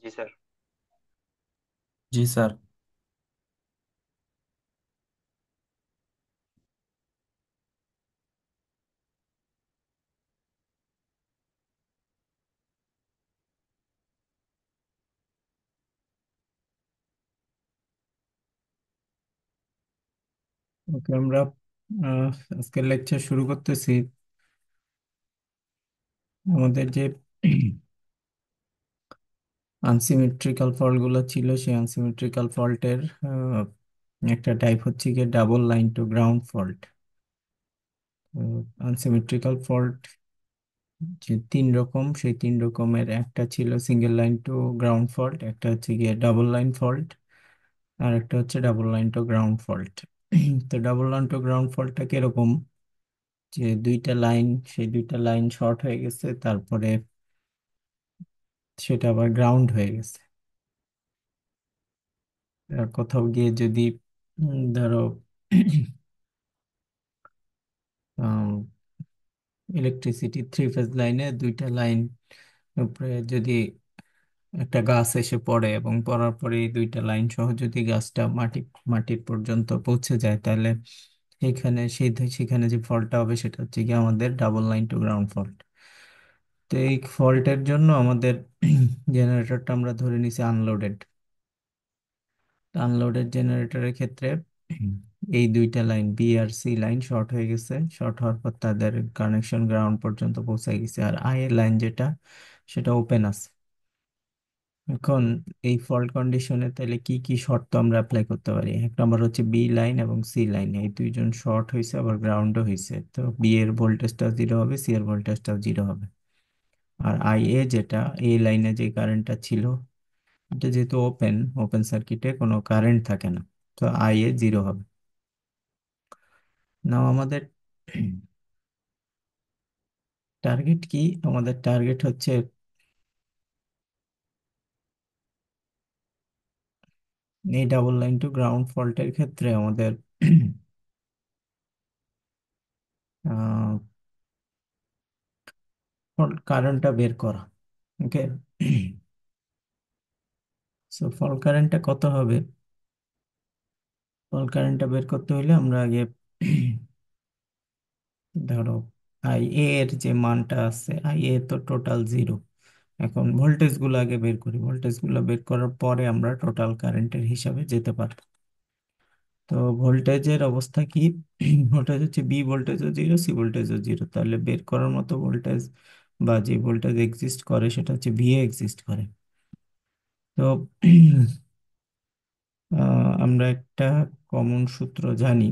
জি sir. জি sir. ওকে, আমরা আহ, আজকের lecture শুরু করতেছি। আমাদের যে আনসিমেট্রিক্যাল ফল্ট গুলো ছিল, সেই আনসিমেট্রিক্যাল ফল্টের একটা টাইপ হচ্ছে গিয়ে double line to ground fault. Unsymmetrical fault যে তিন রকম, সেই তিন রকমের একটা ছিল single line to ground fault, একটা হচ্ছে গিয়ে ডাবল লাইন ফল্ট, আর একটা হচ্ছে double line to ground fault. তো ডাবল লাইন টু গ্রাউন্ড ফল্টটা কিরকম? যে দুইটা লাইন, সেই দুইটা লাইন শর্ট হয়ে গেছে, তারপরে সেটা আবার গ্রাউন্ড হয়ে গেছে। কোথাও গিয়ে যদি ধরো ইলেকট্রিসিটি থ্রি ফেজ লাইনে দুইটা লাইন উপরে যদি একটা গাছ এসে পড়ে, এবং পড়ার পরে এই দুইটা লাইন সহ যদি গাছটা মাটির পর্যন্ত পৌঁছে যায়, তাহলে সেখানে যে ফল্টটা হবে সেটা হচ্ছে কি আমাদের double line to ground fault. তো এই ফল্টের জন্য আমাদের জেনারেটরটা আমরা ধরে নিছি আনলোডেড। আনলোডেড জেনারেটরের ক্ষেত্রে এই দুইটা লাইন বি আর সি লাইন শর্ট হয়ে গেছে। শর্ট হওয়ার পর তাদের কানেকশন গ্রাউন্ড পর্যন্ত পৌঁছে গেছে, আর আই এর লাইন যেটা, সেটা ওপেন আছে। এখন এই ফল্ট কন্ডিশনে তাহলে কি কি শর্ত আমরা অ্যাপ্লাই করতে পারি? এক নম্বর হচ্ছে বি লাইন এবং সি লাইন, এই দুইজন শর্ট হয়েছে, আবার গ্রাউন্ডও হয়েছে, তো বি এর ভোল্টেজটা জিরো হবে, সি এর ভোল্টেজটাও জিরো হবে। আর আই এ যেটা, এই লাইনে যে কারেন্টটা ছিল, এটা যেহেতু ওপেন ওপেন সার্কিটে কোনো কারেন্ট থাকে না, তো আই এ জিরো হবে। নাও আমাদের টার্গেট কি? আমাদের টার্গেট হচ্ছে এই ডাবল লাইন টু গ্রাউন্ড ফল্টের ক্ষেত্রে আমাদের কারেন্টটা বের করা। ওকে, সো ফল্ট কারেন্টটা কত হবে? ফল্ট কারেন্টটা বের করতে হলে আমরা আগে ধরো আই এ এর যে মানটা আছে, আই এ তো টোটাল জিরো। এখন ভোল্টেজ গুলো আগে বের করি, ভোল্টেজ গুলো বের করার পরে আমরা টোটাল কারেন্টের হিসাবে যেতে পারবো। তো ভোল্টেজের অবস্থা কি? ভোল্টেজ হচ্ছে বি ভোল্টেজও জিরো, সি ভোল্টেজও জিরো, তাহলে বের করার মতো ভোল্টেজ বা যে ভোল্টেজ এক্সিস্ট করে সেটা হচ্ছে ভি এক্সিস্ট করে। তো আমরা একটা কমন সূত্র জানি,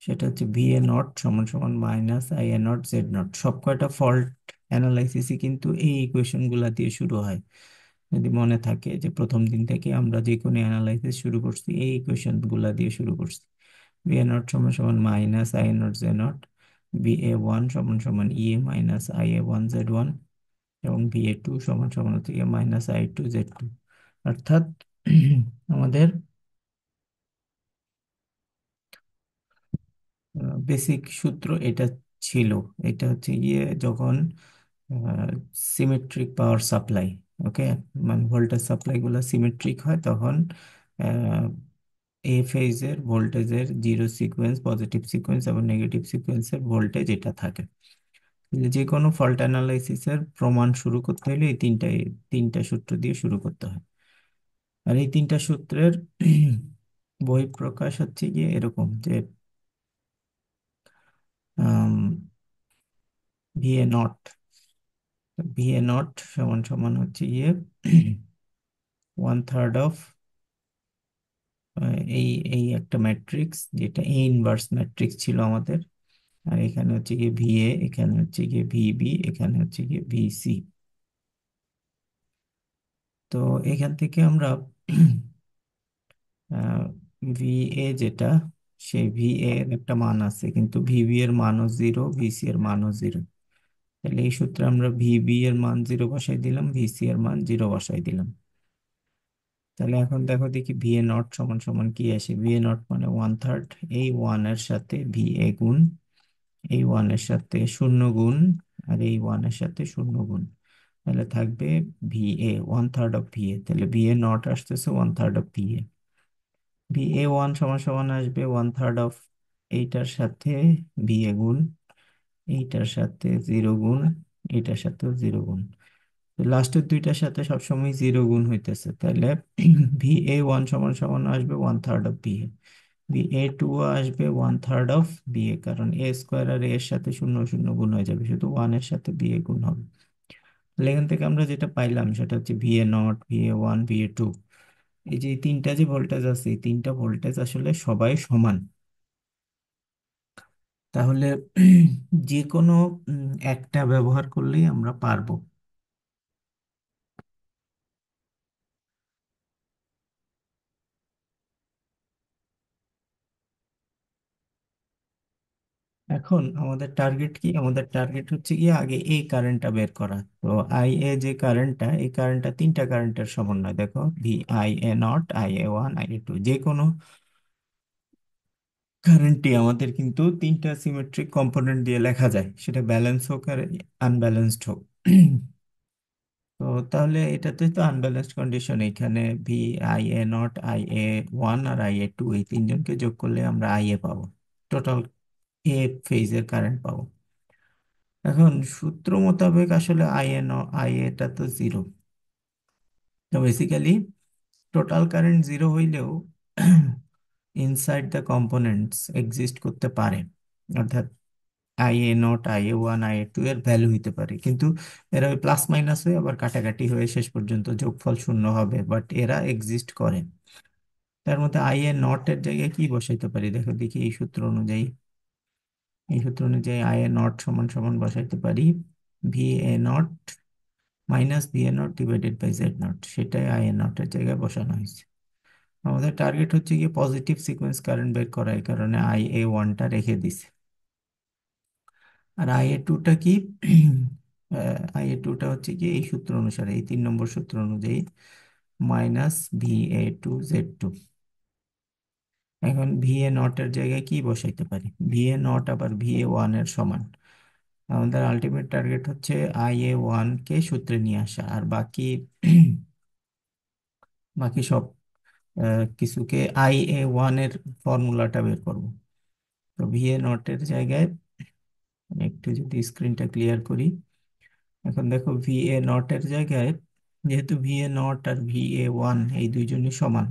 সেটা হচ্ছে ভি এ নট সমান সমান minus i a nought z not. সব কয়টা ফল্ট অ্যানালাইসিসই কিন্তু এই ইকুয়েশন গুলা দিয়ে শুরু হয়। যদি মনে থাকে যে প্রথম দিন থেকে আমরা যে কোনো অ্যানালাইসিস শুরু করছি এই ইকুয়েশন গুলা দিয়ে শুরু করছি। বি এ নট সমান সমান minus i a nought z nought, b a one সমান সমান e a minus i a one z one, এবং বি এ টু সমান সমান হচ্ছে minus i two z two. অর্থাৎ আমাদের বেসিক সূত্র এটা ছিল। এটা হচ্ছে গিয়ে যখন সিমেট্রিক পাওয়ার সাপ্লাই, ওকে, মানে ভোল্টেজ সাপ্লাই গুলো সিমেট্রিক হয়, তখন এ ফেজের ভোল্টেজের জিরো সিকোয়েন্স, পজিটিভ সিকোয়েন্স এবং নেগেটিভ সিকোয়েন্সের ভোল্টেজ এটা থাকে। যে কোনো ফল্ট অ্যানালাইসিসের প্রমাণ শুরু করতে হলে এই তিনটা সূত্র দিয়ে শুরু করতে হয়। আর এই তিনটা সূত্রের বহিঃপ্রকাশ হচ্ছে গিয়ে এরকম যে V A not, V A nought সমান সমান হচ্ছে গিয়ে ওয়ান থার্ড অফ এই এই একটা ম্যাট্রিক্স, যেটা এ ইনভার্স ম্যাট্রিক্স ছিল আমাদের। আর এখানে হচ্ছে গিয়ে ভি এ, এখানে হচ্ছে গিয়ে ভি বি, এখানে হচ্ছে গিয়ে ভি সি। তো এখান থেকে আমরা ভি এ যেটা, সেই ভি এ এর একটা মান আছে, কিন্তু ভিবি এর মানও জিরো, ভিসি এর মানও জিরো। তাহলে এই সূত্রে আমরা ভিবি এর মান জিরো বসাই দিলাম, ভিসি এর মান জিরো বসাই দিলাম। তাহলে এখন দেখো দেখি ভি এ নট সমান সমান কি আসে। ভি এ নট মানে ওয়ান থার্ড, এই ওয়ান এর সাথে ভি এ গুণ, এই ওয়ান এর সাথে শূন্য গুণ, আর এই ওয়ান এর সাথে শূন্য গুণ। তাহলে থাকবে VA, 1/3 অফ VA, তাহলে VA নট আসতেছে 1/3 অফ VA। VA1 সমান সমান আসবে 1/3 অফ এইটার সাথে VA গুণ, এইটার সাথে 0 গুণ, এইটার সাথেও 0 গুণ। লাস্টের দুইটার সাথে সবসময় 0 গুণ হইতেছে, তাহলে VA1 সমান সমান আসবে 1/3 অফ VA। VA2 আসবে 1/3 অফ BA, কারণ A স্কোয়ার আর A এর সাথে শূন্য শূন্য গুণ হয়ে যাবে, শুধু 1 এর সাথে BA গুণ হবে। তাহলে এখান থেকে আমরা যেটা পাইলাম সেটা হচ্ছে VA0, VA1, VA2, এই যে এই তিনটা যে ভোল্টেজ আছে, এই তিনটা ভোল্টেজ আসলে সবাই সমান। তাহলে যে কোনো একটা ব্যবহার করলেই আমরা পারবো। এখন আমাদের টার্গেট কি? আমাদের টার্গেট হচ্ছে কি, আগে এই কারেন্টটা বের করা। তো IA যে কারেন্টটা, এই কারেন্টটা তিনটা কারেন্টের সমন্বয়। দেখো, VIA0, IA1, IA2, যে কোনো কারেন্টই আমাদের কিন্তু তিনটা সিমেট্রিক কম্পোনেন্ট দিয়ে লেখা যায়, সেটা ব্যালেন্স হোক আর আনব্যালেন্সড হোক। তো তাহলে এটাতে তো আনব্যালেন্সড কন্ডিশন, এখানে VIA0, IA1 আর IA2, এই তিনজনকে যোগ করলে আমরা IA পাবো, টোটাল এ ফেজের কারেন্ট পাবো। এখন সূত্র মোতাবেক আসলে IA টা তো জিরো। তো বেসিক্যালি টোটাল কারেন্ট জিরো হইলেও ইনসাইড দ্য কম্পোনেন্টস এক্সিস্ট করতে পারে, অর্থাৎ IA0, IA1, IA2 এর ভ্যালু হইতে পারে, কিন্তু এরা ওই প্লাস মাইনাস হয়ে আবার কাটাকাটি হয়ে শেষ পর্যন্ত যোগফল শূন্য হবে, বাট এরা এক্সিস্ট করে। তার মধ্যে IA0 এর জায়গায় কি বসাইতে পারি? দেখো দেখি, এই সূত্র অনুযায়ী IA0 সমান সমান বসাইতে পারি VA0 minus VA0 divided by Z0, সেটাই IA0 এর জায়গায় বসানো হয়েছে। আমাদের টার্গেট হচ্ছে কি পজিটিভ সিকোয়েন্স কারেন্ট বের করা, এই কারণে IA1টা রেখে দিছে। আর IA2টা কি? IA2টা হচ্ছে কি এই সূত্র অনুসারে, এই 3 নম্বর সূত্র অনুযায়ী মাইনাস VA2 Z2। এখন VA0 এর জায়গায় কি বসাইতে পারি? VA0 আবার VA1 এর সমান। আমাদের আলটিমেট টার্গেট হচ্ছে IA1 কে সূত্রে নিয়ে আসা, আর বাকি বাকি সব কিছুকে IA1 এর ফর্মুলাটা বের করব। তো VA0 এর জায়গায় আমি একটু যদি স্ক্রিনটা ক্লিয়ার করি, এখন দেখো VA0 এর জায়গায়, যেহেতু VA0 আর VA1 এই দুইজনই সমান,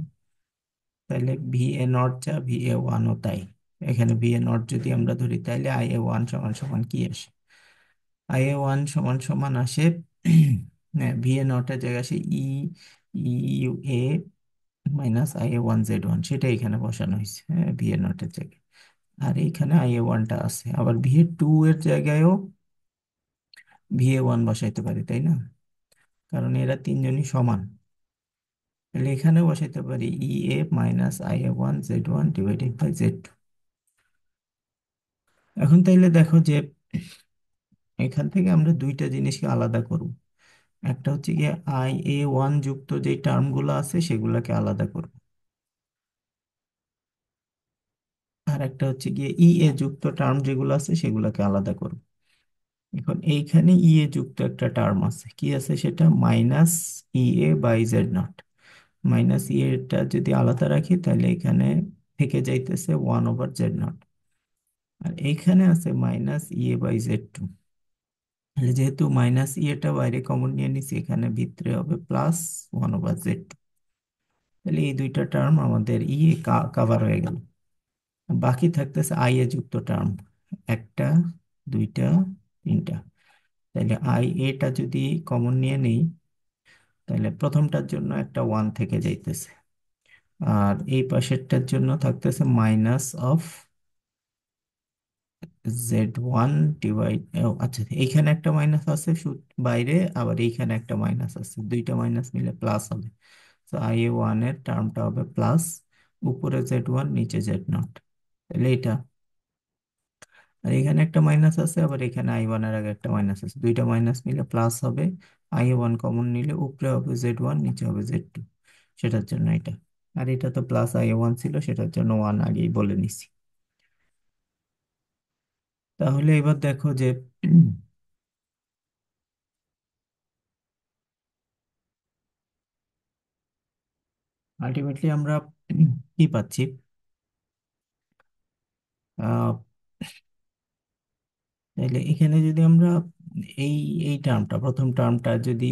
তাহলে VA0 যা VA1 ও তাই। এখানে VA0 যদি আমরা ধরি, তাহলে IA1 সমান সমান কি আসে? IA1 সমান সমান আসে হ্যাঁ, VA0 এর জায়গায় আসে EUA মাইনাস IA1 Z1, সেটা এখানে বসানো হয়েছে, হ্যাঁ, VA0 এর জায়গায়। আর এইখানে IA1টা আছে, আবার VA2 এর জায়গায়ও VA1 বসাইতে পারি, তাই না? কারণ এরা তিনজনই সমান। তাহলে এখানে বসাইতে পারি EA minus IA1 Z1 divided by Z2। এখন তাইলে দেখো যে এখান থেকে আমরা দুইটা জিনিসকে আলাদা করব। একটা হচ্ছে গিয়ে IA1 যুক্ত যে টার্মগুলো আছে সেগুলোকে আলাদা করব, আর একটা হচ্ছে গিয়ে EA যুক্ত টার্ম যেগুলো আছে সেগুলোকে আলাদা করব। এখন এইখানে EA যুক্ত একটা টার্ম আছে, কি আছে সেটা? Minus EA/Z0। মাইনাস টা যদি আলাদা রাখি, তাহলে এখানে থেকে যাইতেছে 1/Z0। আর এইখানে আছে মাইনাস EA/Z2। তাহলে যেহেতু মাইনাস টা বাইরে কমন নিয়ে নিছি, এখানে ভিতরে হবে প্লাস 1/Z2। তাহলে এই দুইটা টার্ম আমাদের কাভার হয়ে গেল। বাকি থাকতেছে IA যুক্ত টার্ম, একটা, দুইটা, তিনটা। তাহলে IA টা যদি কমন নিয়ে নেই, তাহলে প্রথমটার জন্য একটা 1 থেকে যাইতেছে, আর এই পাশেরটার জন্য থাকতেছে মাইনাস অফ Z1 ডিভাইড, আচ্ছা, এইখানে একটা মাইনাস আছে বাইরে, আবার এইখানে একটা মাইনাস আছে, দুইটা মাইনাস মিলে প্লাস হবে। তো IA1 এর টার্মটা হবে প্লাস, উপরে Z1 নিচে Z0, তাহলে এটা। আর এখানে একটা মাইনাস আছে, আবার এখানে I1 এর আগে একটা মাইনাস আছে, দুইটা মাইনাস মিলে প্লাস হবে। IA1 কমন নিলে উপরে হবে Z1, নিচে হবে Z2, সেটার জন্য এটা। আর এটা তো প্লাস IA1 ছিল, সেটার জন্য 1 আগেই বলে নিছি। তাহলে এবার দেখো যে আলটিমেটলি আমরা কি পাচ্ছি? আহ, তাহলে এখানে যদি আমরা এই এই টার্মটা, প্রথম টার্মটা যদি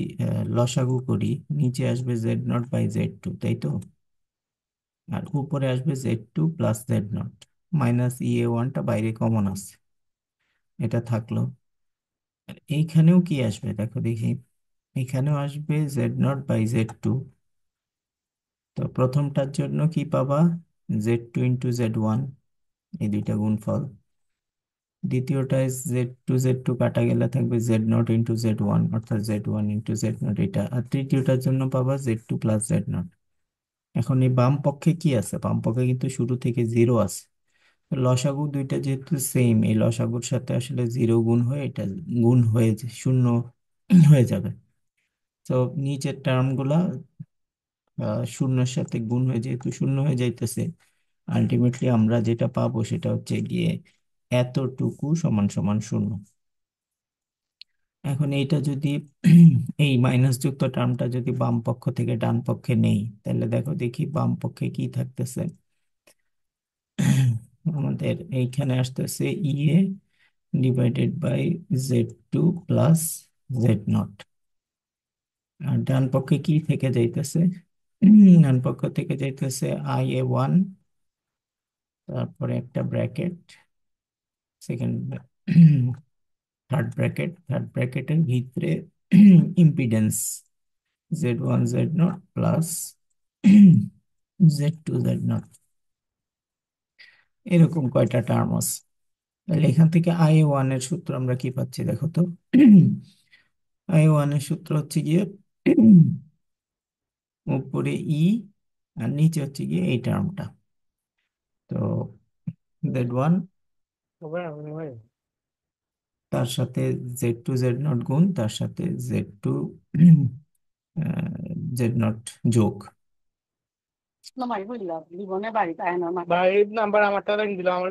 লসাগু করি, নিচে আসবে Z0/Z2, তাই তো? আর উপরে আসবে Z2 + Z0, মাইনাস EA1টা বাইরে কমন আছে, এটা থাকলো। আর এইখানেও কি আসবে দেখো দেখি, এখানেও আসবে Z0/Z2। তো প্রথমটার জন্য কি পাবা? Z2 × Z1, এই দুইটা গুণফল। দ্বিতীয়টায় Z2 Z2 কাটা গেলে থাকবে Z0 × Z1, অর্থাৎ Z1 × Z0 এটা। আর তৃতীয়টার জন্য পাবা Z2 + Z0। এখন এই বাম পক্ষে কি আছে? বাম পক্ষে কিন্তু শুরু থেকে জিরো আছে। তো লসাগু দুইটা যেহেতু সেম, এই লসাগুর সাথে আসলে জিরো গুণ হয়ে এটা গুণ হয়ে শূন্য হয়ে যাবে। তো নিচের টার্মগুলা শূন্যের সাথে গুণ হয়ে, যেহেতু শূন্য হয়ে যাইতেছে, আলটিমেটলি আমরা যেটা পাবো সেটা হচ্ছে গিয়ে এতটুকু সমান সমান শূন্য। এখন এইটা যদি এই মাইনাস যুক্ত টার্মটা যদি বাম পক্ষ থেকে ডান পক্ষে নেই, তাহলে দেখো দেখি বাম পক্ষে কি থাকতেছে। আমাদের এইখানে আসতেছে EA/Z2 + Z0। আর ডান পক্ষে কি থেকে যাইতেছে? ডান পক্ষ থেকে যাইতেছে IA1, তারপরে একটা ব্র্যাকেট, সেকেন্ড থার্ড ব্র্যাকেটের ভিতরে impedance Z1 Z0 plus Z2 Z0, এরকম কয়টা টার্ম আছে। তাহলে এখান থেকে IA1 এর সূত্র আমরা কি পাচ্ছি দেখো তো। IA1 এর সূত্র হচ্ছে গিয়ে উপরে ই আর নিচে হচ্ছে গিয়ে এই টার্মটা। তো Z1 তার সাথে Z2 Z0 গুণ, তার সাথে Z2 Z0 যোগ। নামাই বললাম জীবনে বাড়িতে আয়নার মা বাড়ির নাম্বার আমারটা রেখে দিল আমার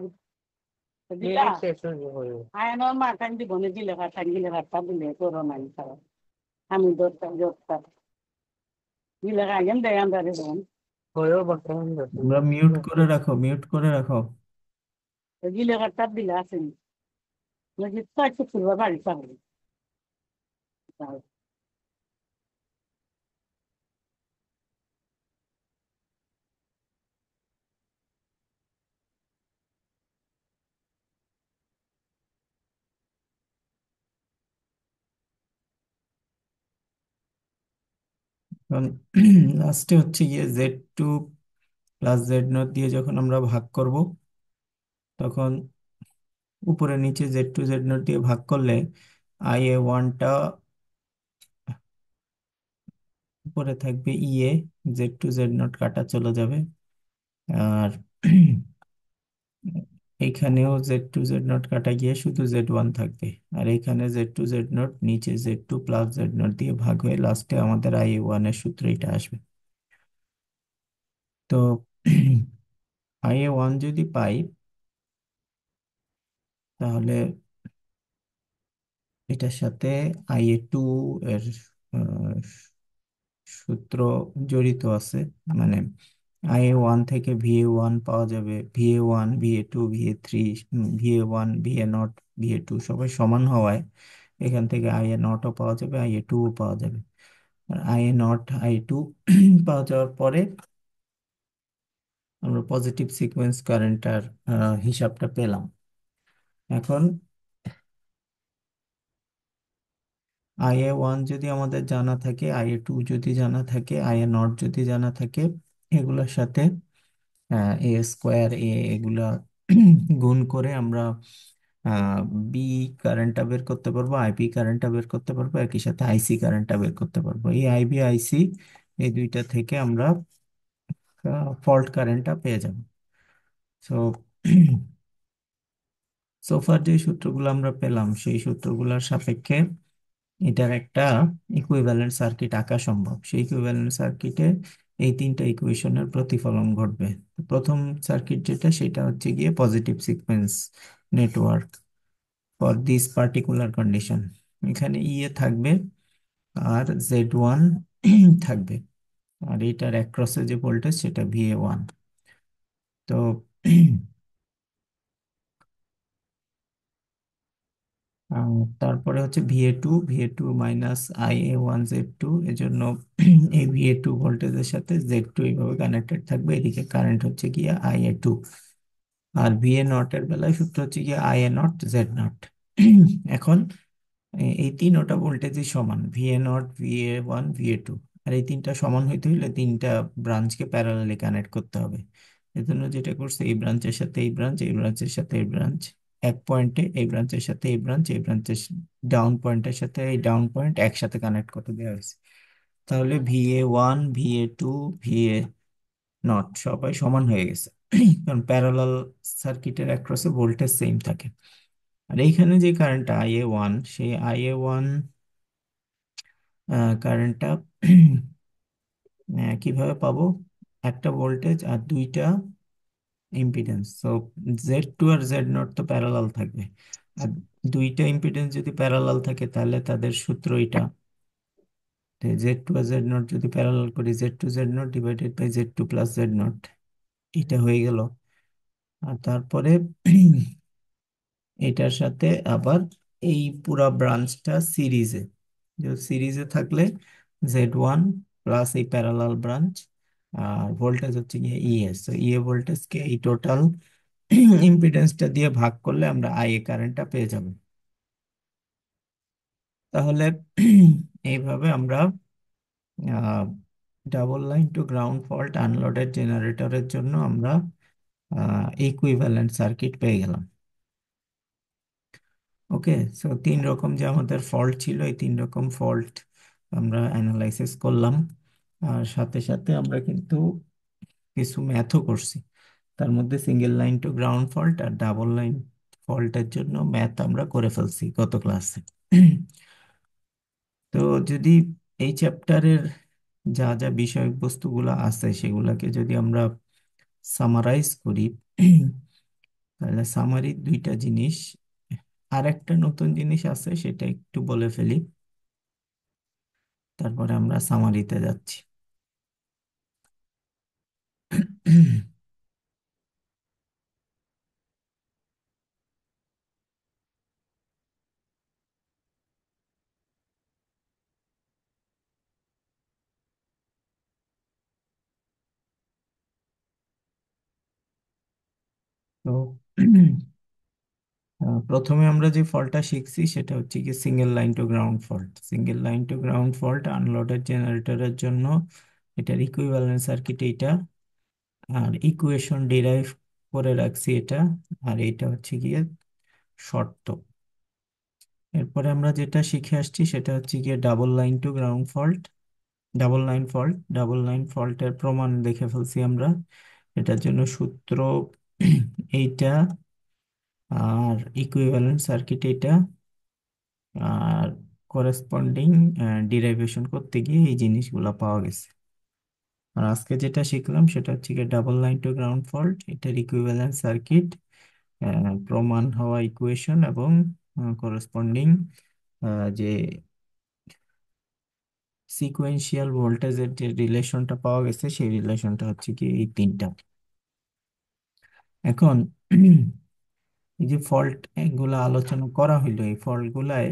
দিলা শেষ হয়ে যাবে আয়নার মা টাইম জীবনে দিলে টাইম দিলে ভাতটা দিলে করো নাই খাওয়া আমি দরকার দরকার দিলে আগে দেয় আমরা দেবেন হয়েও বর্তমান আমরা মিউট করে রাখো, মিউট করে রাখো। দিলে ভাতটা দিলে আসেনি নাকি তাই শুক্রবার বাড়ি পাবো কারণ লাস্টে হচ্ছে গিয়ে Z2 + Z0 দিয়ে যখন আমরা ভাগ করব, তখন উপরে নিচে Z2 Z0 দিয়ে ভাগ করলে IA1টা উপরে থাকবে Z2 Z0 কাটা চলে যাবে। আর এইখানেও Z2 Z0 কাটা গিয়ে শুধু Z1 থাকবে। আর এখানে Z2 Z0 নিচে Z2 + Z0 দিয়ে ভাগ হয়ে লাস্টে আমাদের IA1 এর সূত্র এটা আসবে। তো IA1 যদি পাই, তাহলে এটার সাথে IA2 এর আহ, সূত্র জড়িত আছে। মানে IA1 থেকে VA1 পাওয়া যাবে, VA1 VA2 VA3, VA1 VA0 VA2 সবাই সমান হওয়ায় এখান থেকে IA0ও পাওয়া যাবে, IA2ও পাওয়া যাবে। আর IA0 IA2 পাওয়া যাওয়ার পরে আমরা পজিটিভ সিকোয়েন্স কারেন্টটার হিসাবটা পেলাম। এখন IA1 যদি আমাদের জানা থাকে, IA2 যদি জানা থাকে, IA0 যদি জানা থাকে, এগুলোর সাথে A² এগুলা গুণ করে আমরা বি কারেন্টটা বের করতে পারবো, আইপি কারেন্টটা বের করতে পারবো, একই সাথে আইসি কারেন্টটা বের করতে পারবো। এই আইবি আইসি এই দুইটা থেকে আমরা ফল্ট কারেন্টটা পেয়ে যাব। সো সোফার যে সূত্রগুলো আমরা পেলাম, সেই সূত্রগুলোর সাপেক্ষে এটার একটা ইকুইভ্যালেন্ট সার্কিট আঁকা সম্ভব। সেই ইকুইভ্যালেন্ট সার্কিটে এই তিনটা ইকুয়েশনের প্রতিফলন ঘটবে। প্রথম সার্কিট যেটা, সেটা হচ্ছে গিয়ে positive sequence network for this particular condition. এখানে ইয়ে থাকবে আর Z1 থাকবে। আর এটার অ্যাক্রসে যে ভোল্টেজ সেটা VA1। তো তারপরে হচ্ছে VA2 মাইনাস IA1 Z2, এজন্য এই VA2 ভোল্টেজের সাথে Z2 এইভাবে কানেক্টেড থাকবে, এদিকে কারেন্ট হচ্ছে গিয়ে IA2। আর VA নট এর বেলায় সূত্র হচ্ছে গিয়ে IA0 Z0। এখন এই তিনটা ভোল্টেজই সমান, VA0 VA1 VA2। আর এই তিনটা সমান হইতে হইলে তিনটা ব্রাঞ্চকে প্যারালালি কানেক্ট করতে হবে। এজন্য যেটা করছে, এই ব্রাঞ্চের সাথে এই ব্রাঞ্চ, এই ব্রাঞ্চের সাথে এই ব্রাঞ্চ, এক পয়েন্টে এই ব্রাঞ্চের সাথে এই ব্রাঞ্চ, এই ব্রাঞ্চের ডাউন পয়েন্টের সাথে এই ডাউন পয়েন্ট একসাথে কানেক্ট করতে দেওয়া হয়েছে। তাহলে VA1 VA2 VA0 সবাই সমান হয়ে গেছে, কারণ প্যারালাল সার্কিটের অ্যাক্রসে ভোল্টেজ সেম থাকে। আর এইখানে যে কারেন্টটা IA1, সেই IA1 কারেন্টটা কিভাবে পাবো? একটা ভোল্টেজ আর দুইটা ইম্পিডেন্স, তো Z2 আর Z0 তো প্যারালাল থাকবে। আর দুইটা ইম্পিডেন্স যদি প্যারালাল থাকে তাহলে তাদের সূত্র এটা, Z2 আর Z0 যদি প্যারালাল করি, Z2 Z0 divided by Z2 plus Z0, এটা হয়ে গেল। আর তারপরে এটার সাথে আবার এই পুরা ব্রাঞ্চটা সিরিজে, সিরিজে থাকলে Z1 প্লাস এই প্যারালাল ব্রাঞ্চ, আর ভোল্টেজ হচ্ছে গিয়ে ইএস, তো ইএ ভোল্টেজকে এই টোটাল ইম্পিডেন্সটা দিয়ে ভাগ করলে আমরা আইএ কারেন্টটা পেয়ে যাব। তাহলে এইভাবে আমরা double line to ground fault unloaded জেনারেটরের জন্য আমরা ইকুইভ্যালেন্ট সার্কিট পেয়ে গেলাম। ওকে, সো তিন রকম যে আমাদের ফল্ট ছিল, এই তিন রকম ফল্ট আমরা অ্যানালাইসিস করলাম। আর সাথে সাথে আমরা কিন্তু কিছু ম্যাথও করছি। তার মধ্যে single line to ground fault আর ডাবল লাইন ফল্টের জন্য ম্যাথ আমরা করে ফেলছি গত ক্লাসে। তো যদি এই চ্যাপ্টারের যা যা বিষয়বস্তুগুলো আছে সেগুলোকে যদি আমরা সামারাইজ করি, তাহলে সামারি দুইটা জিনিস, আর একটা নতুন জিনিস আছে সেটা একটু বলে ফেলি, তারপরে আমরা সামারিতে যাচ্ছি। তো প্রথমে আমরা যে ফল্টটা শিখছি সেটা হচ্ছে কি single line to ground fault. Single line to ground fault unloaded জেনারেটরের জন্য এটার ইকুইভ্যালেন্ট সার্কিট এইটা, আর ইকুয়েশন ডিরাইভ করে রাখছি এটা, আর এটা হচ্ছে গিয়ে শর্ত। এরপরে আমরা যেটা শিখে আসছি সেটা হচ্ছে গিয়ে double line to ground fault, double line ফল্টের প্রমাণ দেখে ফেলছি আমরা। এটার জন্য সূত্র এইটা, আর ইকুইভ্যালেন্ট সার্কিট এটা, আর করেসপন্ডিং ডিরাইভেশন করতে গিয়ে এই জিনিসগুলো পাওয়া গেছে। আর আজকে যেটা শিখলাম সেটা হচ্ছে গিয়ে double line to ground fault, এটার ইকুইভ্যালেন্ট সার্কিট, প্রমাণ হওয়া ইকুয়েশন, এবং করেসপন্ডিং যে সিকোয়েন্সিয়াল ভোল্টেজের যে রিলেশনটা পাওয়া গেছে সেই রিলেশনটা হচ্ছে কি এই তিনটা। এখন এই যে ফল্ট গুলা আলোচনা করা হইলো, এই ফল্ট গুলায়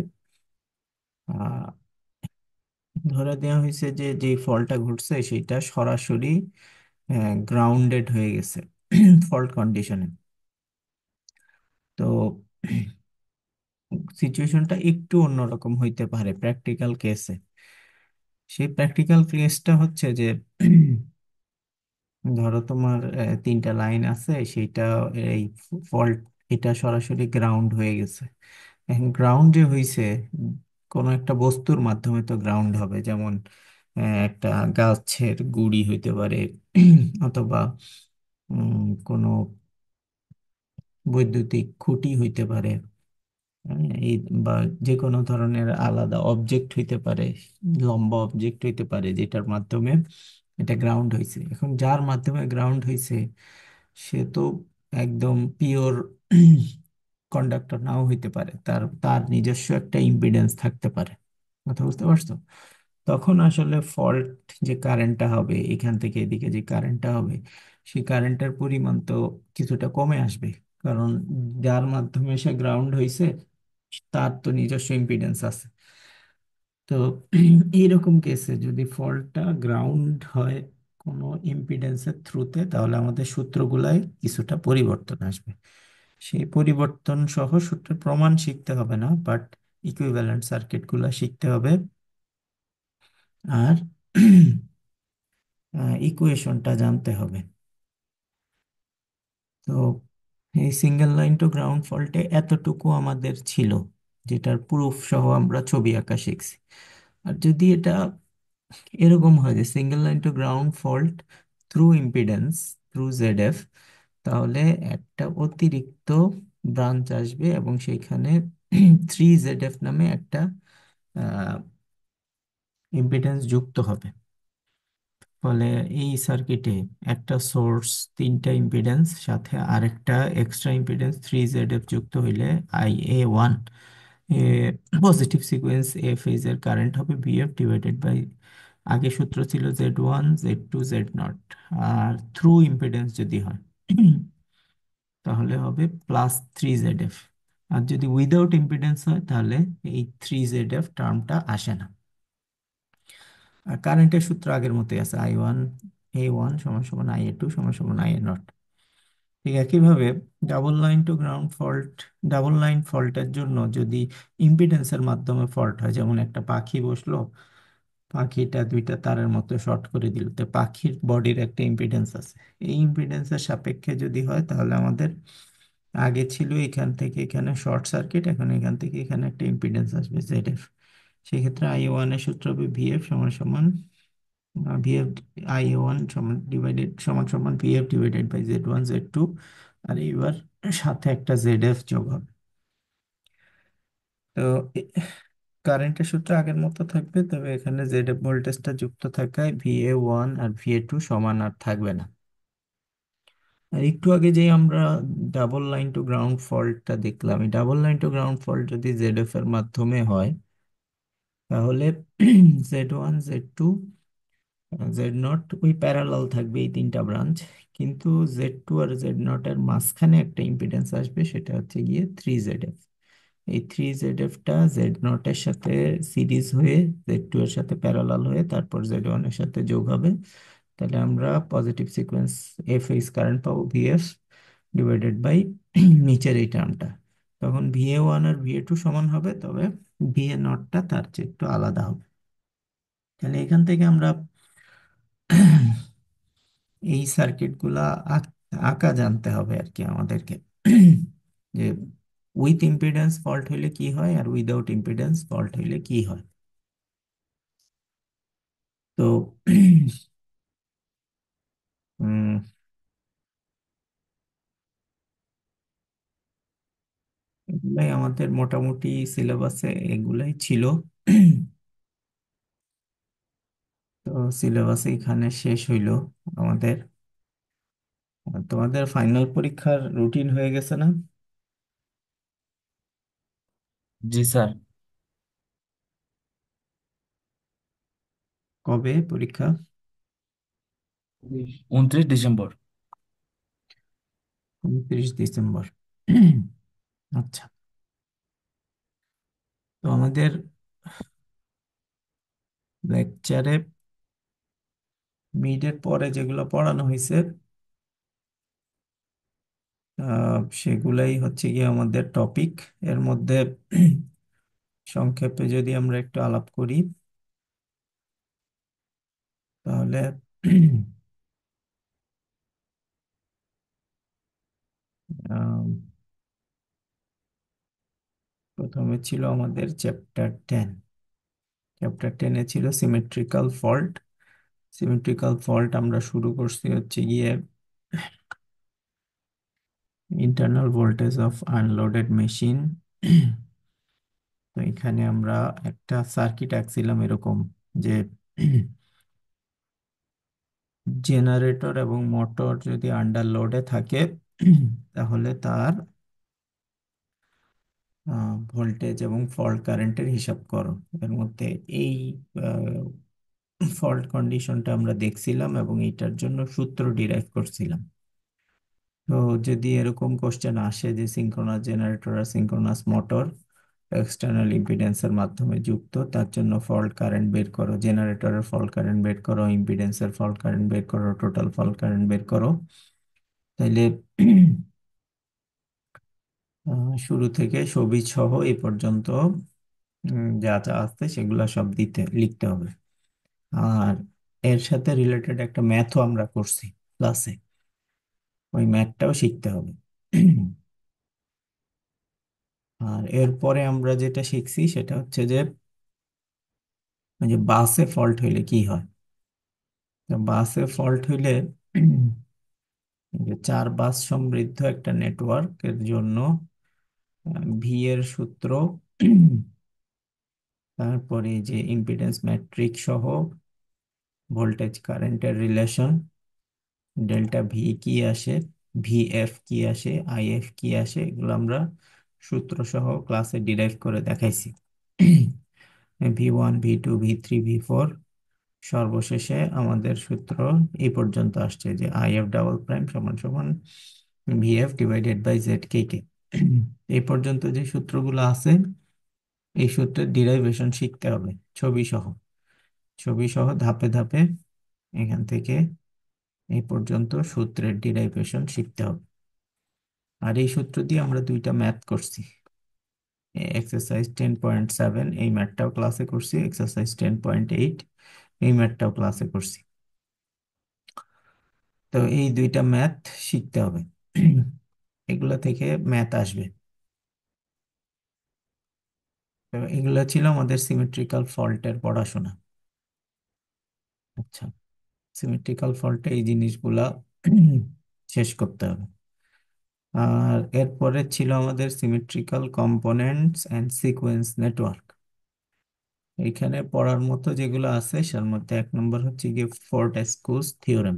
ধরে দেওয়া হয়েছে যে যে ফলটা ঘটছে সেটা সরাসরি গ্রাউন্ডেড হয়ে গেছে ফল্ট কন্ডিশনে। তো সিচুয়েশনটা একটু অন্যরকম হইতে পারে প্র্যাকটিক্যাল কেসে। সেই প্র্যাকটিক্যাল কেসটা হচ্ছে যে ধরো তোমার তিনটা লাইন আছে, সেইটা এই ফল্ট, এটা সরাসরি গ্রাউন্ড হয়ে গেছে। এখন গ্রাউন্ড যে হয়েছে, কোনো একটা বস্তুর মাধ্যমে তো গ্রাউন্ড হবে, যেমন একটা গাছের গুঁড়ি হইতে পারে, অথবা কোনো বৈদ্যুতিক খুঁটি হইতে পারে, এই বা যে কোনো ধরনের আলাদা অবজেক্ট হইতে পারে, লম্বা অবজেক্ট হইতে পারে, যেটার মাধ্যমে এটা গ্রাউন্ড হয়েছে। এখন যার মাধ্যমে গ্রাউন্ড হয়েছে সে তো একদম পিওর কন্ডাক্টর নাও হইতে পারে, তার তার নিজস্ব একটা ইম্পিডেন্স থাকতে পারে। কথা বুঝতে পারছো? তখন আসলে ফল্ট যে কারেন্টটা হবে এখান থেকে এদিকে যে কারেন্টটা হবে সেই কারেন্টের পরিমাণ তো কিছুটা কমে আসবে, কারণ যার মাধ্যমে সে গ্রাউন্ড হয়েছে তার তো নিজস্ব ইম্পিডেন্স আছে। তো এইরকম কেসে যদি ফল্টটা গ্রাউন্ড হয় কোনো ইম্পিডেন্সের থ্রুতে, তাহলে আমাদের সূত্রগুলায় কিছুটা পরিবর্তন আসবে। সেই পরিবর্তন সহ সূত্রের প্রমাণ শিখতে হবে না, বাট ইকুইভ্যালেন্ট সার্কিটগুলো শিখতে হবে আর ইকুয়েশনটা জানতে হবে। তো এই সিঙ্গেল লাইন টু গ্রাউন্ড ফল্টে এতটুকু আমাদের ছিল, যেটার প্রুফ সহ আমরা ছবি আঁকা শিখছি। আর যদি এটা এরকম হয় যে single line to ground fault through impedance through Z F, তাহলে একটা অতিরিক্ত ব্রাঞ্চ আসবে এবং সেইখানে 3 ZF নামে একটা ইম্পিডেন্স যুক্ত হবে। ফলে এই সার্কিটে একটা সোর্স, তিনটা ইম্পিডেন্স, সাথে আরেকটা এক্সট্রা ইম্পিডেন্স 3 ZF যুক্ত হইলে IA1 পজিটিভ সিকোয়েন্স এ ফেজের কারেন্ট হবে VF ডিভাইডেড বাই, আগে সূত্র ছিল Z1 Z2 Z0, আর থ্রু ইম্পিডেন্স যদি হয় তাহলে হবে +3 ZF। আর যদি উইদাউট ইম্পিডেন্স হয় তাহলে এই 3 ZF টার্মটা আসে না। আর কারেন্টের সূত্র আগের মতোই আছে, I1 A1 সমান সমান IA2 সমান সমান IA0। ঠিক একইভাবে double line to ground fault, double line ফল্টের জন্য যদি ইম্পিডেন্সের মাধ্যমে ফল্ট হয়, যেমন একটা পাখি বসলো, পাখিটা দুইটা তারের মতো শর্ট করে দিল, তো পাখির বডির একটা ইম্পিডেন্স আছে, এই ইম্পিডেন্সের সাপেক্ষে যদি হয় তাহলে আমাদের আগে ছিল এখান থেকে এখানে শর্ট সার্কিট, এখন এখান থেকে এখানে একটা ইম্পিডেন্স আসবে ZF। সেক্ষেত্রে I1 এর সূত্র হবে VF সমান সমান VF IA1 সমান ডিভাইডেড সমান সমান VF divided by Z1 Z2, আর এইবার সাথে একটা ZF যোগ হবে। তো কারেন্টের সূত্র আগের মতো থাকবে, তবে এখানে ZF ভোল্টেজটা যুক্ত থাকায় VA1 আর VA2 সমান আর থাকবে না। আর একটু আগে যে আমরা ডাবল লাইন টু গ্রাউন্ড ফল্টটা দেখলাম, এই double line to ground fault যদি ZF এর মাধ্যমে হয় তাহলে Z1 Z2 Z0 ওই প্যারালাল থাকবে এই তিনটা ব্রাঞ্চ, কিন্তু Z2 আর Z0 এর মাঝখানে একটা ইম্পিডেন্স আসবে, সেটা হচ্ছে গিয়ে 3 ZF। এই 3 ZF টা Z0 এর সাথে সিরিজ হয়ে Z2 এর সাথে প্যারালাল হয়ে তারপর Z1 এর সাথে যোগ হবে। তাহলে আমরা পজিটিভ সিকোয়েন্স এ ফেজ কারেন্ট পাবো VF ডিভাইডেড বাই নিচের এই টার্মটা। তখন VA1 আর VA2 সমান হবে, তবে VA0টা তার চেয়ে একটু আলাদা হবে। তাহলে এখান থেকে আমরা এই সার্কিটগুলা আঁকা জানতে হবে আর কি আমাদেরকে, যে উইথ ইম্পিডেন্স ফল্ট হইলে কি হয় আর উইদাউট ইম্পিডেন্স ফল্ট হইলে কি হয়। তো উম, এগুলাই আমাদের মোটামুটি সিলেবাসে এগুলাই ছিল। তো সিলেবাসে এখানে শেষ হইলো আমাদের। তোমাদের ফাইনাল পরীক্ষার রুটিন হয়ে গেছে না? জি স্যার। কবে পরীক্ষা? 29 ডিসেম্বর। 29 ডিসেম্বর। আচ্ছা, তো আমাদের লেকচারে মিডের পরে যেগুলো পড়ানো হয়েছে সেগুলাই হচ্ছে গিয়ে আমাদের টপিক। এর মধ্যে সংক্ষেপে যদি আমরা একটু আলাপ করি তাহলে আহ, প্রথমে ছিল আমাদের চ্যাপ্টার 10। চ্যাপ্টার 10-এ ছিল সিমেট্রিক্যাল ফল্ট। সিমেট্রিক্যাল ফল্ট আমরা শুরু করছি হচ্ছে গিয়ে internal voltage of unloaded machine. তো এখানে আমরা একটা সার্কিট আঁকছিলাম এরকম, যে জেনারেটর এবং মোটর যদি আন্ডার লোডে থাকে তাহলে তার ভোল্টেজ এবং ফল্ট কারেন্টের হিসাব করো। এর মধ্যে এই ফল্ট কন্ডিশনটা আমরা দেখছিলাম এবং এটার জন্য সূত্র ডিরাইভ করছিলাম। তো যদি এরকম কোশ্চেন আসে যে সিঙ্ক্রোনাস জেনারেটর আর সিঙ্ক্রোনাস মোটর এক্সটার্নাল ইম্পিডেন্সের মাধ্যমে যুক্ত, তার জন্য ফল্ট কারেন্ট বের করো, জেনারেটরের ফল্ট কারেন্ট বের করো, ইম্পিডেন্সের ফল্ট কারেন্ট বের করো, টোটাল ফল্ট কারেন্ট বের করো, তাইলে শুরু থেকে সবই সহ এই পর্যন্ত যা যা আছে সেগুলা সব লিখতে হবে। আর এর সাথে রিলেটেড একটা ম্যাথও আমরা করছি ক্লাসে, ওই ম্যাথটাও শিখতে হবে। আর এরপরে আমরা যেটা শিখছি সেটা হচ্ছে যে ওই যে বাসে ফল্ট হইলে কি হয়। তো বাসে ফল্ট হইলে এই যে 4 বাস সমৃদ্ধ একটা নেটওয়ার্কের জন্য ভি এর সূত্র, তারপরে এই যে ইম্পিডেন্স ম্যাট্রিক্স সহ ভোল্টেজ কারেন্টের রিলেশন, ডেল্টা ভি কি আসে, ভি এফ কি আসে, আই এফ কি আসে, এগুলো আমরা সূত্র সহ ক্লাসে ডিরাইভ করে দেখাইছি। V1 V2 V3 V4, সর্বশেষে আমাদের সূত্র এই পর্যন্ত আসছে যে আই এফ ডাবল প্রাইম সমান সমান v f divided by z k k. এই পর্যন্ত যে সূত্রগুলো আছে এই সূত্রের ডিরাইভেশন শিখতে হবে ছবি সহ, ছবি সহ ধাপে ধাপে এখান থেকে এই পর্যন্ত সূত্রের ডিরাইভেশন শিখতে হবে। আর এই সূত্র দিয়ে আমরা 2টা ম্যাথ করছি। এক্সারসাইজ 10.7 এই ম্যাথটাও ক্লাসে করছি, এক্সারসাইজ 10.8 এই ম্যাথটাও ক্লাসে করছি। তো এই 2টা ম্যাথ শিখতে হবে, এগুলা থেকে ম্যাথ আসবে। তো এগুলা ছিল আমাদের সিমেট্রিক্যাল ফল্টের পড়াশোনা। আচ্ছা, সিমেট্রিক্যাল ফল্টে এই জিনিসগুলা শেষ করতে হবে। আর এরপরে ছিল আমাদের symmetrical components and sequence network. এখানে পড়ার মতো যেগুলো আছে তার মধ্যে 1 নম্বর হচ্ছে গিয়ে ফোর্টেস্কুস থিওরেম।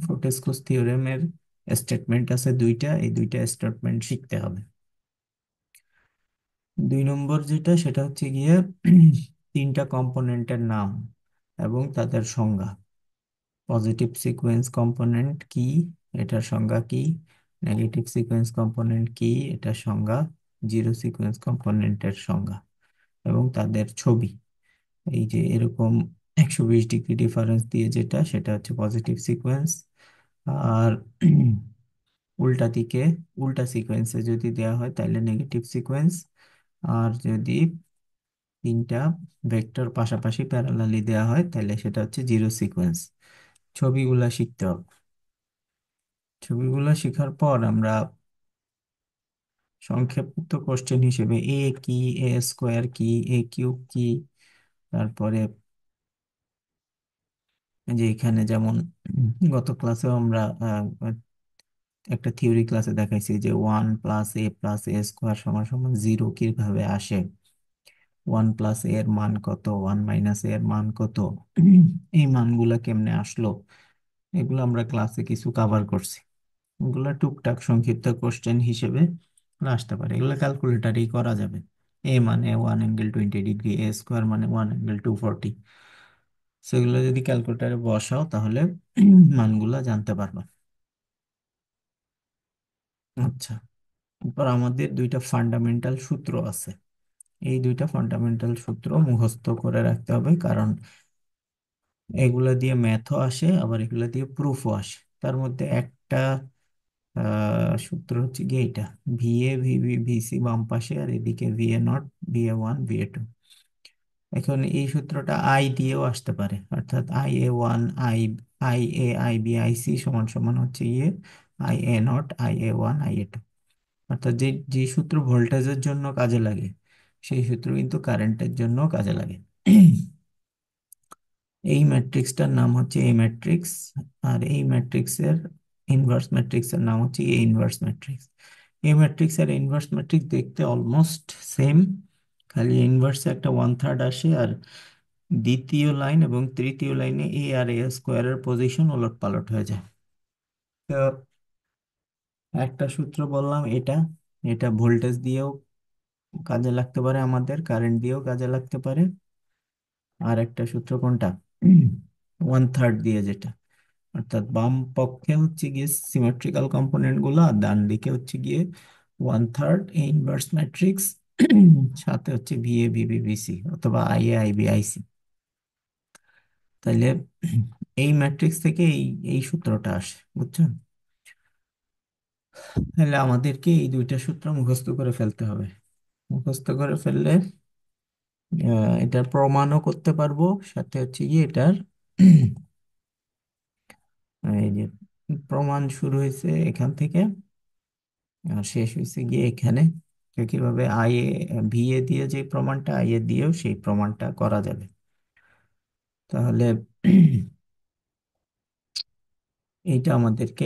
ফোর্টেস্কুস থিওরেমের স্টেটমেন্ট আছে 2টা, এই 2টা স্টেটমেন্ট শিখতে হবে। 2 নম্বর যেটা সেটা হচ্ছে গিয়ে 3টা কম্পোনেন্টের নাম এবং তাদের সংজ্ঞা। পজিটিভ সিকোয়েন্স কম্পোনেন্ট কি, এটার সংজ্ঞা কি, নেগেটিভ সিকোয়েন্স কম্পোনেন্ট কি, এটার সংজ্ঞা, জিরো সিকোয়েন্স কম্পোনেন্টের সংজ্ঞা এবং তাদের ছবি। এই যে এরকম 120 ডিগ্রি ডিফারেন্স দিয়ে যেটা, সেটা হচ্ছে পজিটিভ সিকোয়েন্স। আর উল্টা দিকে উল্টা সিকোয়েন্সে যদি দেওয়া হয় তাহলে নেগেটিভ সিকোয়েন্স। আর যদি 3টা ভেক্টর পাশাপাশি প্যারালালি দেওয়া হয় তাহলে সেটা হচ্ছে জিরো সিকোয়েন্স। ছবিগুলা শিখতে হবে। ছবিগুলা শেখার পর আমরা সংক্ষিপ্ত কোশ্চেন হিসেবে এ কি, এ স্কোয়ার কি, এ কিউব কি, তারপরে যে এখানে যেমন গত ক্লাসেও আমরা একটা থিওরি ক্লাসে দেখাইছি যে 1 + a + a² = 0 কিভাবে আসে, 1 + a এর মান কত, 1 - a এর মান কত, এই মানগুলা কেমনে আসলো, এগুলো আমরা ক্লাসে কিছু কভার করছি। এগুলো টুকটাক সংক্ষিপ্ত কোশ্চেন হিসেবে আসতে পারে, এগুলো ক্যালকুলেটারেই করা যাবে। এ মানে 1 ∠20°, a² মানে 1 ∠240, সেগুলো যদি ক্যালকুলেটারে বসাও তাহলে মানগুলা জানতে পারবা। আচ্ছা, এরপর আমাদের 2টা ফান্ডামেন্টাল সূত্র আছে, এই 2টা ফান্ডামেন্টাল সূত্র মুখস্থ করে রাখতে হবে, কারণ এগুলা দিয়ে ম্যাথও আসে আবার এগুলা দিয়ে প্রুফও আসে। তার মধ্যে একটা সূত্র হচ্ছে গিয়ে এটা, ভিএ ভিবি ভিসি বাম পাশে আর এদিকে VA0 VA1 VA2। এখন এই সূত্রটা আই দিয়েও আসতে পারে, অর্থাৎ IA1 IA IB IC সমান সমান হচ্ছে গিয়ে IA0 IA1 IA2। অর্থাৎ যে যে সূত্র ভোল্টেজের জন্য কাজে লাগে সেই সূত্র কিন্তু কারেন্টের জন্য কাজে লাগে। এই ম্যাট্রিক্সটার নাম হচ্ছে এ ম্যাট্রিক্স, আর এই ম্যাট্রিক্সের ইনভার্স ম্যাট্রিক্সের নাম হচ্ছে A inverse matrix. A matrix R inverse matrix দেখতে অলমোস্ট সেম, খালি ইনভার্সে একটা 1/3 আসে আর দ্বিতীয় লাইন এবং তৃতীয় লাইনে এ আর a² পজিশন ওলট পালট হয়ে যায়। তো একটা সূত্র বললাম এটা, এটা ভোল্টেজ দিয়েও কাজে লাগতে পারে, আমাদের কারেন্ট দিয়েও কাজে লাগতে পারে। আর একটা সূত্র কোনটা, 1/3 দিয়ে, যেটা অর্থাৎ বাম পক্ষে হচ্ছে গিয়ে সিমেট্রিক্যাল কম্পোনেন্ট গুলো, আর ডান দিকে হচ্ছে গিয়ে 1/3 ইনভার্স ম্যাট্রিক্স, সাথে হচ্ছে ভিএ বিবি বিসি অথবা আইএ আইবি আইসি। তাইলে এই ম্যাট্রিক্স থেকে এই এই সূত্রটা আসে, বুঝছেন? তাহলে আমাদেরকে এই দুইটা সূত্র মুখস্থ করে ফেলতে হবে। মুখস্থ করে ফেললে এটার প্রমাণও করতে পারবো, সাথে হচ্ছে গিয়ে এটার এই যে প্রমাণ শুরু হয়েছে এখান থেকে আর শেষ হয়েছে গিয়ে এখানে। তো কিভাবে আই এ ভি এ দিয়ে যে প্রমাণটা, আই এ দিয়েও সেই প্রমাণটা করা যাবে। তাহলে এইটা আমাদেরকে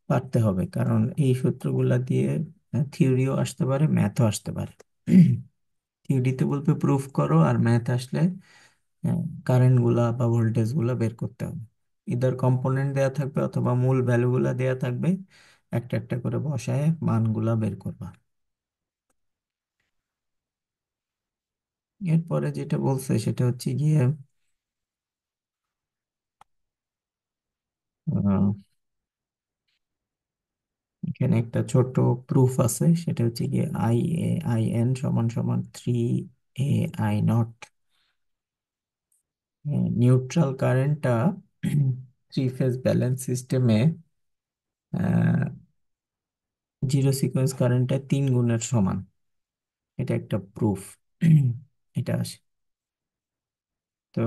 পারতে হবে, কারণ এই সূত্রগুলা দিয়ে থিওরিও আসতে পারে, ম্যাথও আসতে পারে। থিওরিতে বলবে প্রুফ করো, আর ম্যাথ আসলে কারেন্ট গুলা বা ভোল্টেজ গুলা বের করতে হবে। ইদার কম্পোনেন্ট দেয়া থাকবে অথবা মূল ভ্যালু গুলা দেয়া থাকবে, একটা একটা করে বসায় মানগুলা বের করবা। এরপরে যেটা বলছে সেটা হচ্ছে গিয়ে আহ, এখানে একটা ছোট প্রুফ আছে, সেটা হচ্ছে গিয়ে আই এন সমান সমান 3 a I 0। নিউট্রাল কারেন্টটা থ্রি ফেজ ব্যালেন্স সিস্টেমে জিরো সিকোয়েন্স কারেন্টের 3 গুণের সমান। এটা একটা প্রুফ, এটা আসে। তো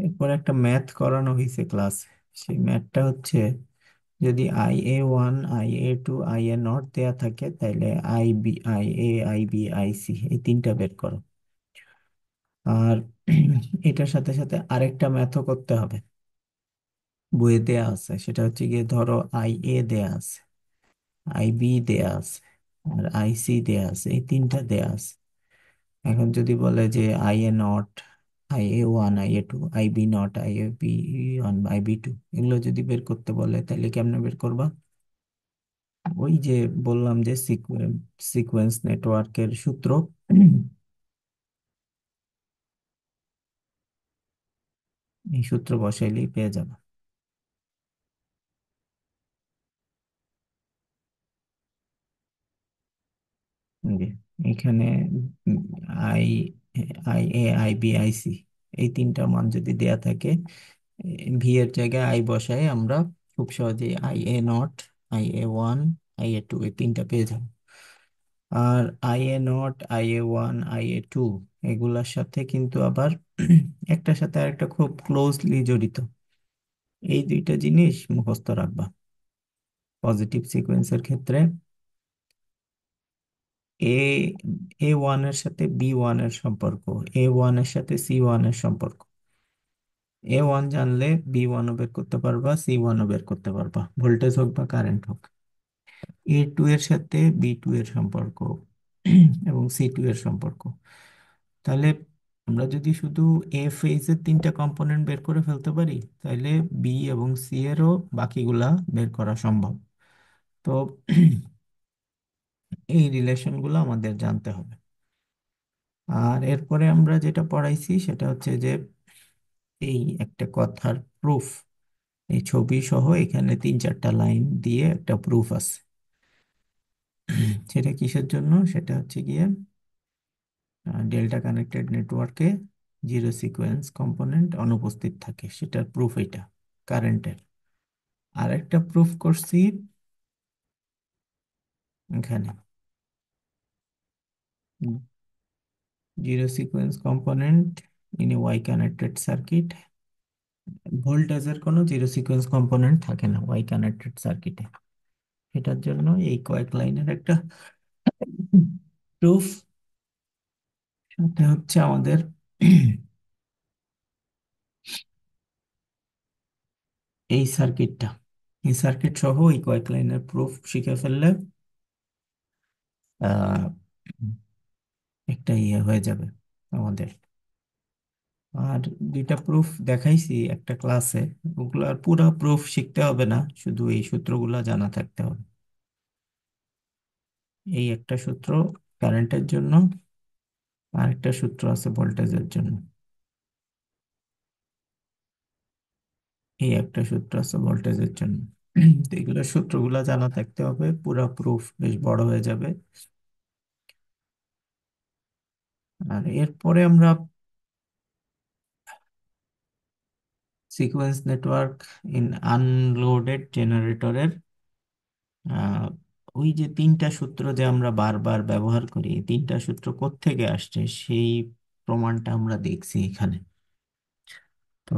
এরপর একটা ম্যাথ করানো হয়েছে ক্লাসে। সেই ম্যাথটা হচ্ছে, যদি IA1 IA2 IA0 দেয়া থাকে, তাহলে IB IA IB IC এই তিনটা বের করো। আর এটার সাথে সাথে আরেকটা ম্যাথও করতে হবে, বইয়ে দেয়া আছে। সেটা হচ্ছে গিয়ে ধরো IA দেয়া আছে, IB দেয়া আছে, আর IC দেয়া আছে, এই তিনটা দেয়া আছে। এখন যদি বলে যে IA0 IA1 IA2 IB0 IB1 IB2, এগুলো যদি বের করতে বলে তাহলে কেমনে বের করবা? ওই যে বললাম যে সিকোয়েন্স নেটওয়ার্কের সূত্র, এই সূত্র বসাইলেই পেয়ে যাবে। জি, এখানে I I A I B I C এই তিনটা মান যদি দেয়া থাকে, ভি এর জায়গায় আই বসায় আমরা খুব সহজে IA0 IA1 IA2 এই তিনটা পেয়ে যাবো। আর IA0 IA1 IA2 এগুলার সাথে কিন্তু আবার একটার সাথে আরেকটা খুব ক্লোজলি জড়িত। এই দুইটা জিনিস মুখস্থ রাখবা। পজিটিভ সিকোয়েন্সের ক্ষেত্রে এ A1 এর সাথে B1 এর সম্পর্ক, A1 এর সাথে C1 এর সম্পর্ক। A1 জানলে B1ও বের করতে পারবা, C1ও বের করতে পারবা, ভোল্টেজ হোক বা কারেন্ট হোক। A2 এর সাথে B2 এর সম্পর্ক এবং C2 এর সম্পর্ক। তাহলে আমরা যদি শুধু এ ফেজের তিনটা কম্পোনেন্ট বের করে ফেলতে পারি, তাহলে বি এবং সি এরও বাকিগুলা বের করা সম্ভব। তো এই রিলেশনগুলো আমাদের জানতে হবে। আর এরপরে আমরা যেটা পড়াইছি সেটা হচ্ছে যে এই একটা কথার প্রুফ, এই ছবি সহ এখানে 3-4টা লাইন দিয়ে একটা প্রুফ আছে। সেটা কিসের জন্য? সেটা হচ্ছে গিয়ে ডেল্টা কানেক্টেড নেটওয়ার্কে জিরো সিকোয়েন্স কম্পোনেন্ট অনুপস্থিত থাকে, সেটার প্রুফ এটা কারেন্টের। আর একটা প্রুফ করছি এখানে, zero sequence component in A Y connected circuit. ভোল্টেজের কোনো জিরো সিকোয়েন্স কম্পোনেন্ট থাকে না ওয়াই কানেক্টেড সার্কিটে। এটার জন্য এই কয়েক লাইনের একটা প্রুফ, সাথে হচ্ছে আমাদের এই সার্কিটটা, এই সার্কিট সহ এই কয়েক লাইনের প্রুফ শিখে ফেললে আহ একটা ইয়ে হয়ে যাবে আমাদের। আর দুইটা প্রুফ দেখাইছি একটা ক্লাসে, ওগুলো আর পুরো প্রুফ শিখতে হবে না, শুধু এই সূত্রগুলা জানা থাকতে হবে। এই একটা সূত্র কারেন্টের জন্য, আরেকটা সূত্র আছে ভোল্টেজের জন্য। এই একটা সূত্র আছে ভোল্টেজের জন্য। তো এগুলো সূত্রগুলো জানা থাকতে হবে, পুরা প্রুফ বেশ বড় হয়ে যাবে। আর এরপরে আমরা সিকোয়েন্স নেটওয়ার্ক ইন আনলোডেড জেনারেটরের ওই যে তিনটা সূত্র যে আমরা বারবার ব্যবহার করি, এই তিনটা সূত্র কোত্থেকে আসছে সেই প্রমাণটা আমরা দেখছি এখানে। তো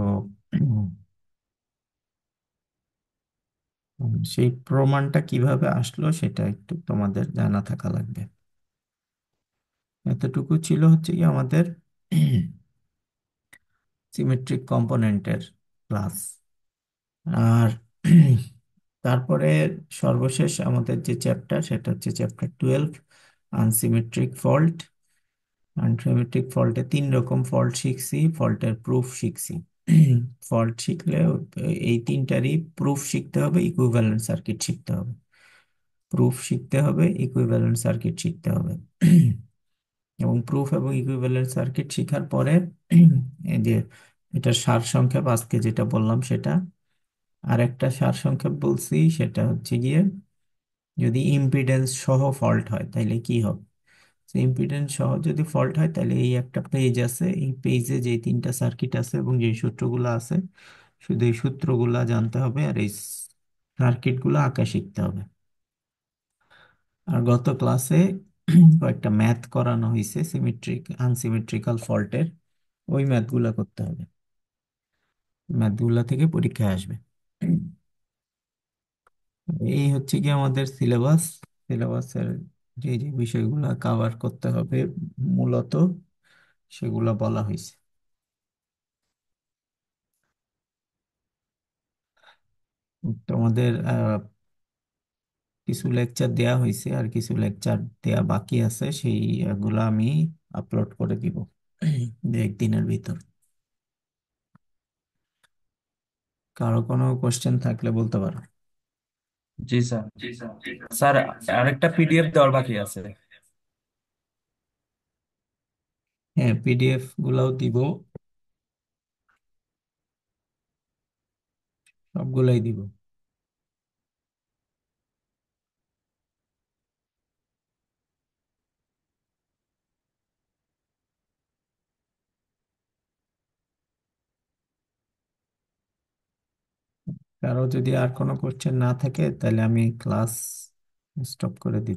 সেই প্রমাণটা কিভাবে আসলো সেটা একটু তোমাদের জানা থাকা লাগবে। এতটুকু ছিল হচ্ছে কি আমাদের সিমেট্রিক কম্পোনেন্টের ক্লাস। আর তারপরে সর্বশেষ আমাদের যে চ্যাপ্টার সেটা হচ্ছে চ্যাপ্টার 12, আনসিমেট্রিক ফল্ট। আনসিমেট্রিক ফল্টে 3 রকম ফল্ট শিখছি, ফল্টের প্রুফ শিখছি। ফল্ট শিখলে এই তিনটারই প্রুফ শিখতে হবে, ইকুইভ্যালেন্ট সার্কিট শিখতে হবে। প্রুফ শিখতে হবে, ইকুইভ্যালেন্ট সার্কিট শিখতে হবে। এবং প্রুফ এবং ইকুইভ্যালেন্ট সার্কিট শিখার পরে এই যে এটার সারসংক্ষেপ আজকে যেটা বললাম সেটা, আর একটা সারসংক্ষেপ বলছি সেটা হচ্ছে গিয়ে যদি ইম্পিডেন্স সহ ফল্ট হয় তাহলে কি হবে। ইম্পিডেন্স সহ যদি ফল্ট হয় তাহলে এই একটা পেজ আছে, এই পেজে যে তিনটা সার্কিট আছে এবং যে সূত্রগুলো আছে, শুধু এই সূত্রগুলা জানতে হবে আর এই সার্কিটগুলো আঁকা শিখতে হবে। আর গত ক্লাসে কয়েকটা ম্যাথ করানো হয়েছে সিমেট্রিক আনসিমেট্রিক্যাল ফল্টের, ওই ম্যাথগুলা করতে হবে। ম্যাথগুলা থেকে পরীক্ষায় আসবে। এই হচ্ছে কি আমাদের সিলেবাস। সিলেবাসের যে যে বিষয়গুলো কভার করতে হবে মূলত সেগুলো বলা হয়েছে। তোমাদের কিছু লেকচার দেয়া হয়েছে আর কিছু লেকচার দেয়া বাকি আছে, সেইগুলো আমি আপলোড করে দিব 1 দিনের ভিতর। কারো কোনো কোশ্চেন থাকলে বলতে পারো। জি স্যার। স্যার, আরেকটা পিডিএফ দেওয়ার বাকি আছে। হ্যাঁ, পিডিএফ গুলাও দিব, সবগুলাই দিব। কারো যদি আর কোনো কোশ্চেন না থাকে তাহলে আমি ক্লাস স্টপ করে দিচ্ছি।